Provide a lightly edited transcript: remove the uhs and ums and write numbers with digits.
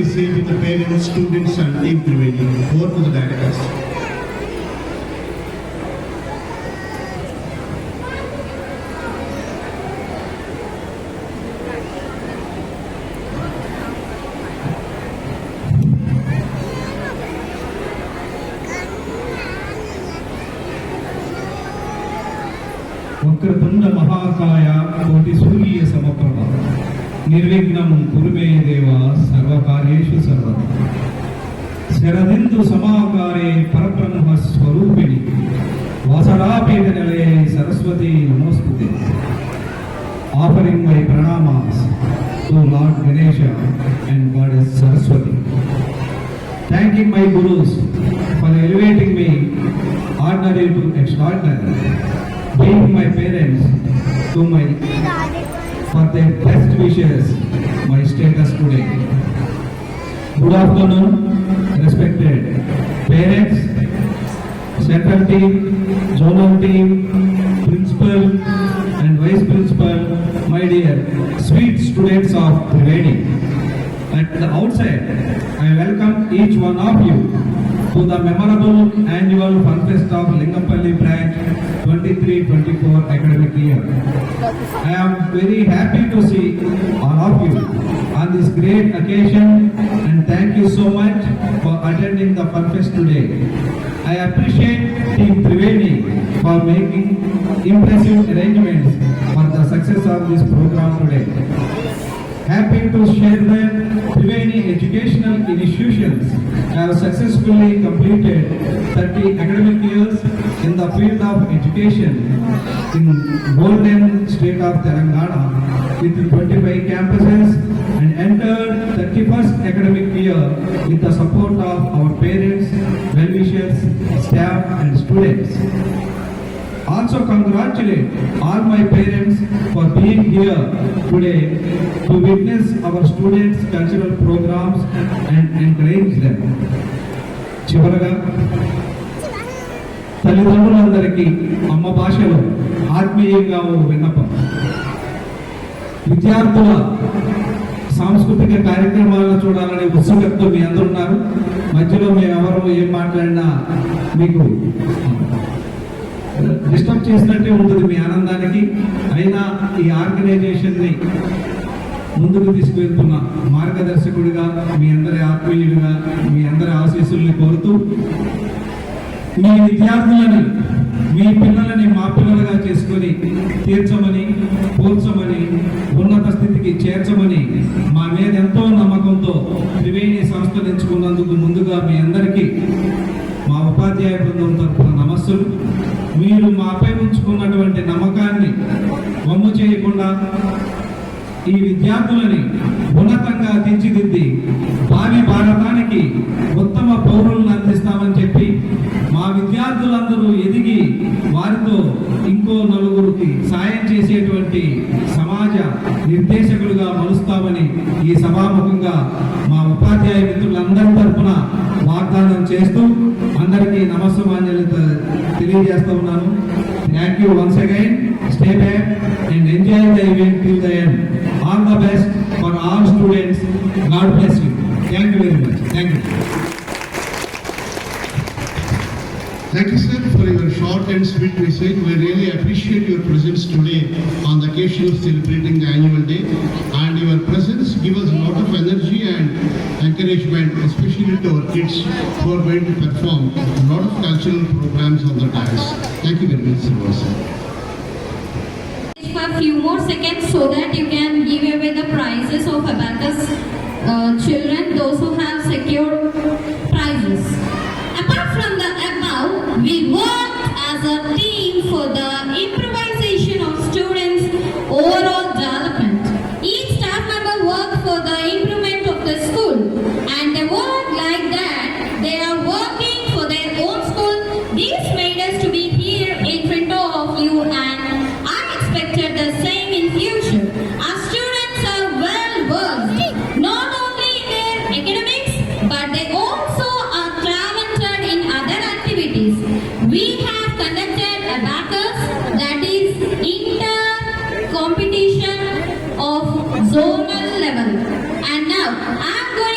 receive with the parents, students and team Triveni. Over to the directors. Vakratunda మహాకాయ కోటి సూర్య సమప్రభ నిర్విఘ్నం కురుమే దేవ సర్వకార్యేషు సర్వదా శరదిందు సమాకారే పరబ్రహ్మ స్వరూపిణి వాసరాపేట నిలయే సరస్వతి నమోస్తుతే. Offering my pranams to lord Ganesha and goddess Saraswati. Thanking my gurus for elevating me ordinary to extraordinary. Being my parents for their best wishes, my status today. Good afternoon, respected parents, central team, zonal team, principal and vice principal, my dear sweet students of Triveni. At the outset, I welcome each one of you to the memorable annual Fun Fest of Lingampalli branch 23-24 academic year. I am very happy to see all of you on this great occasion and thank you so much for attending the Fun Fest today. I appreciate Team Triveni for making impressive arrangements for the success of this program today. Happy to share that Triveni educational institutions have successfully completed 30 academic years in the field of education in golden state of Telangana with 25 campuses and entered 31st academic year with the support of our parents, well-wishers, staff and students. Also congratulate all my parents for being here today to witness our students' cultural programs and encourage them. చివరగా తల్లిదండ్రులందరికీ అమ్మ భాషలో ఆత్మీయంగా ఓ విన్నపం. విద్యార్థుల సాంస్కృతిక కార్యక్రమాలను చూడాలనే ఉత్సుకతతో మీ అందరూ ఉన్నారు. మధ్యలో మేము ఎవరు ఏం మాట్లాడినా మీకు డిస్టర్బ్ చేసినట్టే ఉంటుంది మీ ఆనందానికి. అయినా ఈ ఆర్గనైజేషన్ని ముందుకు తీసుకువెళ్తున్న మార్గదర్శకుడిగా మీ అందరి ఆత్మీయుడిగా మీ అందరి ఆశీస్సుల్ని కోరుతూ మీ విద్యార్థులని మీ పిల్లలని మా పిల్లలుగా చేసుకొని తీర్చమని, పోల్చమని, ఉన్నత స్థితికి చేర్చమని మా మీద ఎంతో నమ్మకంతో త్రివేణి సంస్థను ఎంచుకున్నందుకు ముందుగా మీ అందరికీ మా ఉపాధ్యాయ బృందం తరఫున నమస్సులు. మీరు మాపై ఉంచుకున్నటువంటి నమ్మకాన్ని వమ్ము చేయకుండా ఈ విద్యార్థులని ఉన్నతంగా తీర్చిదిద్ది భావి భారతానికి ఉత్తమ పౌరులను అందిస్తామని చెప్పి మా విద్యార్థులందరూ ఎదిగి వారితో ఇంకో నలుగురికి సాయం చేసేటువంటి సమాజ నిర్దేశకులుగా మలుస్తామని ఈ సభాముఖంగా మా ఉపాధ్యాయ మిత్రులందరి తరఫున వాగ్దానం చేస్తూ అందరికీ నమస్సమాంజలి తెలియజేస్తూ ఉన్నాను. Thank you once again. Stay back and enjoy the event till the end. All the best for all students. God bless you. Thank you very much. Thank you. Thank you, sir, for your short and sweet message. We really appreciate your presence today on the occasion of celebrating the annual day. And your presence gives us a lot of energy and encouragement, especially to our kids who are going to perform a lot of cultural programs on the dais. Thank you very much, sir. For a few more seconds so that you can give away the prizes of Abacus children, those who have secured prizes. Apart from the above, we worked as a team for the improvisation of students' overall development. Each staff member worked for the improvement of the school, and they worked like that. They are working for their own school. This made us to be here in front of you, and I expected the same in future. Our students are well versed, not only in their academics, but they also are talented in other activities. We have conducted Abacus, that is inter competition of zonal level, and now I am going